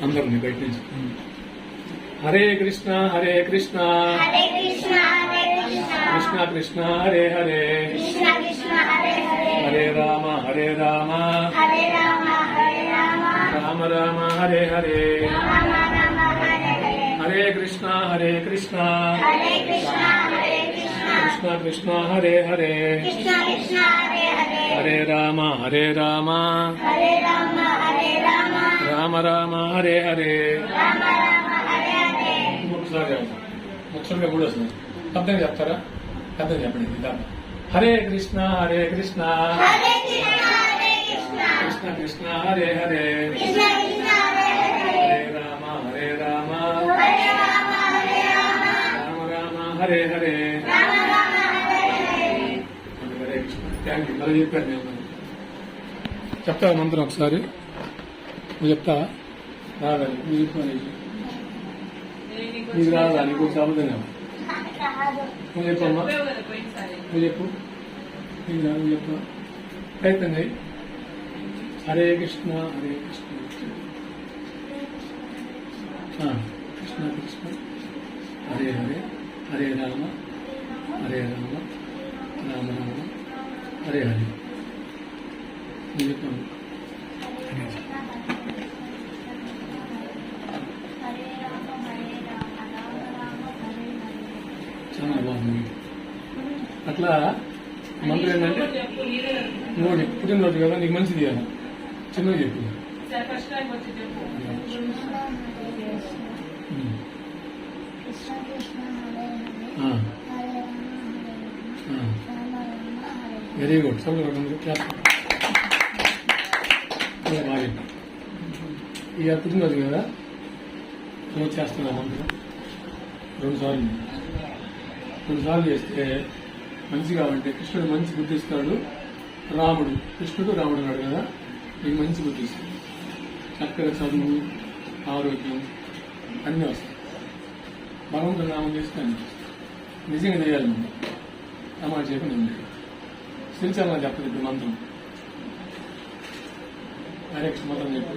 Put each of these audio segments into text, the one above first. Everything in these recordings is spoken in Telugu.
అందరినీ బయట నుంచి హరే కృష్ణ హరే కృష్ణ కృష్ణ కృష్ణ హరే హరే హరే రామ రామ రామ హరే హరే హరే కృష్ణ కృష్ణ కృష్ణ హరే హరే హరే రామ రామ రామ హరే హరే ఒకసారి కూడా వస్తుంది శబ్దం చెప్తారా శబ్దం చెప్పండి హరే కృష్ణ కృష్ణ కృష్ణ హరే హరే హరే రామ రామ రామ హరే హరే హరే కృష్ణ థ్యాంక్ యూ మళ్ళీ చెప్పాను నేను చెప్తావా మంత్రం ఒకసారి నువ్వు చెప్తావా రాదని నువ్వు చెప్పాను నీకు రాదా నీకు సాబుదనే నువ్వు చెప్పమ్మా నువ్వు చెప్పు నీకు రాదు చెప్పు ప్రయత్నం చేయి హరే కృష్ణ కృష్ణ కృష్ణ హరే హరే హరే రామ రామ రామ హరే హరే నువ్వు చెప్పమ్మా చాలా బాగుంది అట్లా మంత్రం ఏంటంటే నువ్వు పుట్టినరోజు కదా నీకు మంచిది కదా చిన్నగా చెప్పు వెరీ గుడ్ బాగా ఇక పుట్టినరోజు కదా నువ్వు చేస్తున్నా మంత్రం 2 సార్లు చేస్తే మంచిగా ఉంటే కృష్ణుడు మంచి బుద్ధి ఇస్తాడు. కృష్ణుడు రాముడు ఉన్నాడు కదా నీకు మంచి బుద్ధి ఇస్తాడు. చక్కగా చదువు ఆరోగ్యం అన్నీ వస్తాయి. భగవంతుడు నామం చేస్తే అన్నీ నిజంగా చేయాలి. మనం అమ్మ చెప్పి నేను శ్రీచరణ చెప్పదు ఇప్పుడు మంత్రం హరే కృష్ణ మంత్రం చెప్పు.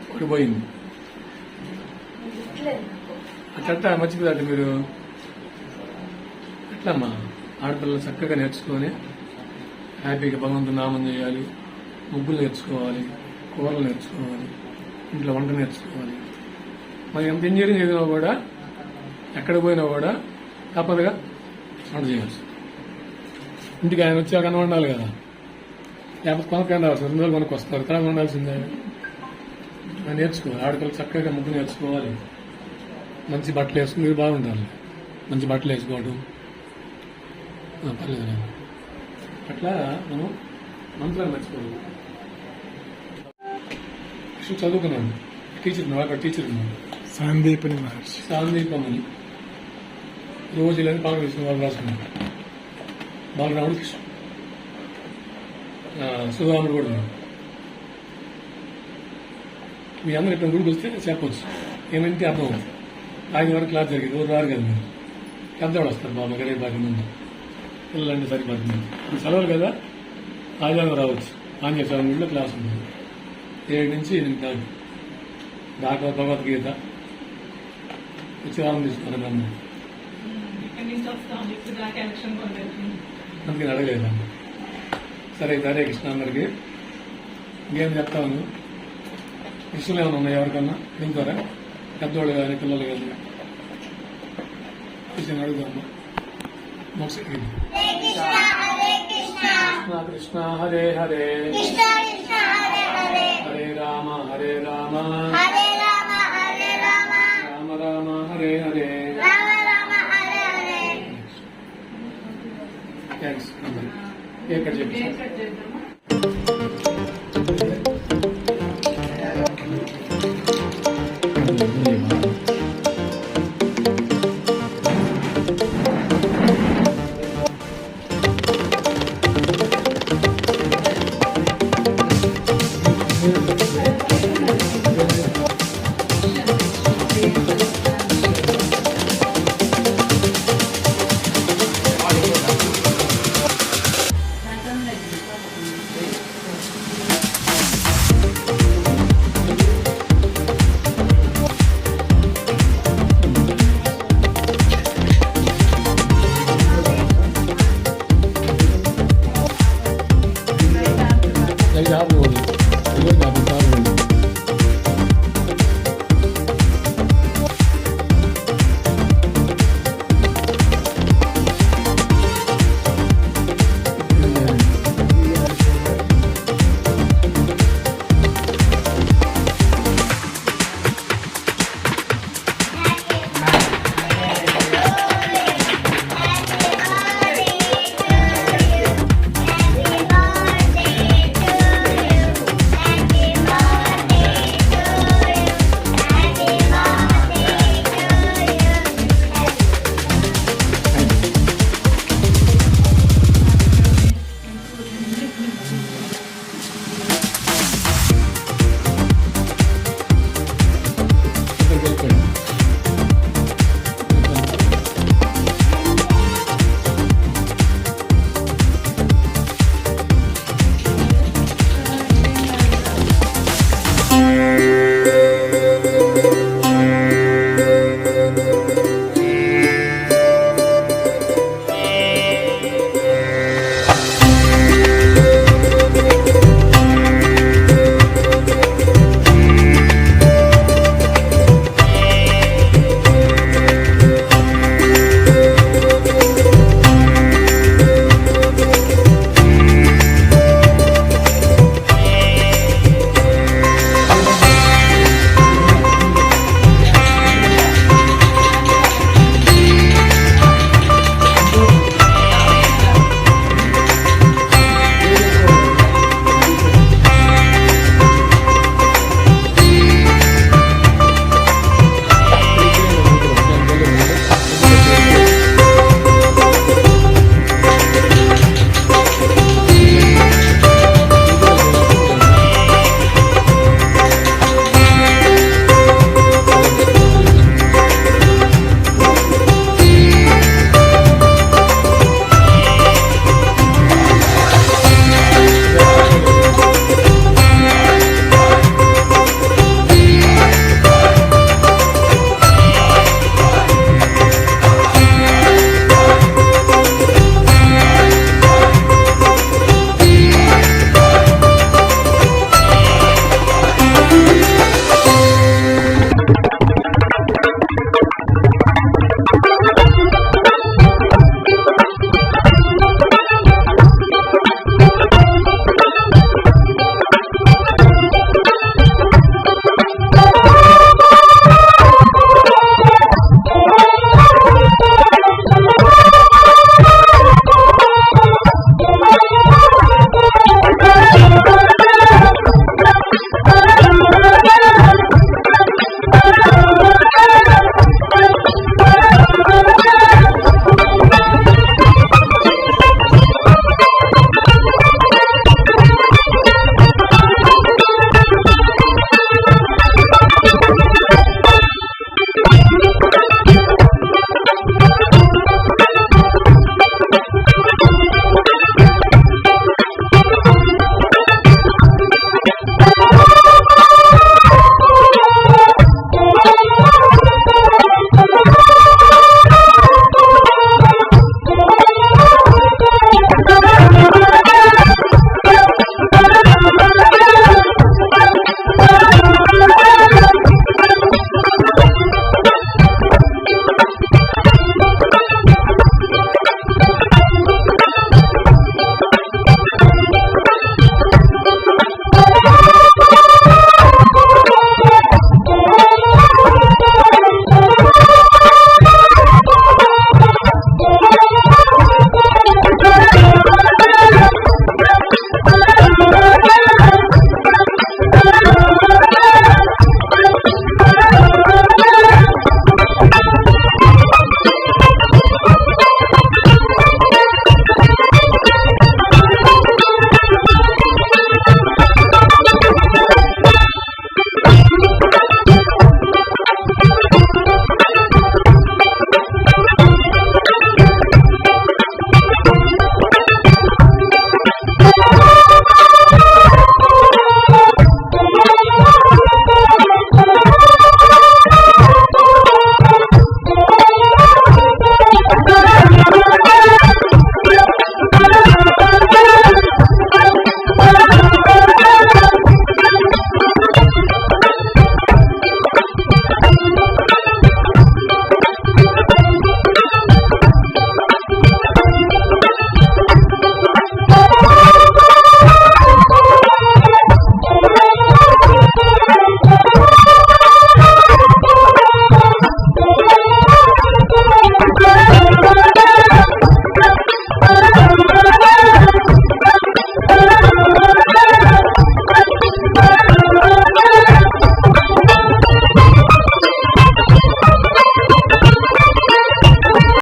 ఇప్పుడు పోయింది అట్లా మర్చిపోతారు మీరు. ఎట్లమ్మా ఆడపిల్లలు చక్కగా నేర్చుకొని హ్యాపీగా భగవంతుని నామం చేయాలి, ముగ్గులు నేర్చుకోవాలి, కూరలు నేర్చుకోవాలి, ఇంట్లో వంట నేర్చుకోవాలి. మరి ఎంత ఇంజనీరింగ్ చదివినా కూడా ఎక్కడ పోయినా కూడా తప్పదుగా వంట చేయాల్సి. ఇంటికి ఆయన వచ్చాక వండాలి కదా, లేకపోతే కొనకైనా రావాలి. 2 రోజులు కొనుక్కు వస్తారు, తర్వాత వండాల్సిందే. నేర్చుకోవాలి. ఆడపిల్లలు చక్కగా ముగ్గు నేర్చుకోవాలి, మంచి బట్టలు వేసుకుని మీరు బాగుండాలి. మంచి బట్టలు వేసుకోవడం పర్లేదు. అట్లా మనం మంత్రాలు మర్చిపోవాలి. చదువుకున్నాను టీచర్ అక్కడ టీచర్ ఉన్నాను సాందీపమని రోజు ఇలా పాలన వేసిన వాళ్ళు రాసుకున్నాను. బాలరాముడు కృష్ణ సుధాముడు కూడా ఉన్నాడు. మీ అందరూ ఇక్కడ గుడికి వస్తే చెప్పవచ్చు ఏమంటే అర్థం అవుతుంది. ఆయన వరకు క్లాస్ జరిగేది ఎవరు రారు కదా. మీరు పెద్దవాళ్ళు వస్తారు బాబా గరే బాగా ముందు పిల్లలంటే సరిపోతుంది. ఇప్పుడు సెలవులు కదా ఆదివారం రావచ్చు. ఆంజనేయ స్వామి గుడిలో క్లాస్ ఉంటుంది 7 నుంచి 8 దాకా. దాకా భగవద్గీత వచ్చి వాళ్ళని తీసుకున్నారు. అందుకని అడగలేదా? సరే హరే కృష్ణ అందరికి ఇంకేం చెప్తాను. ఇష్టం ఏమైనా ఉన్నాయి ఎవరికన్నా వింటారా? పెద్దవాళ్ళు కానీ పిల్లలు కానీ కృష్ణ అడుగుదామా? కృష్ణ కృష్ణ హరే హరే హరే రామ రామ రామ హరే హరే. థ్యాంక్స్. ఎక్కడ చెప్పి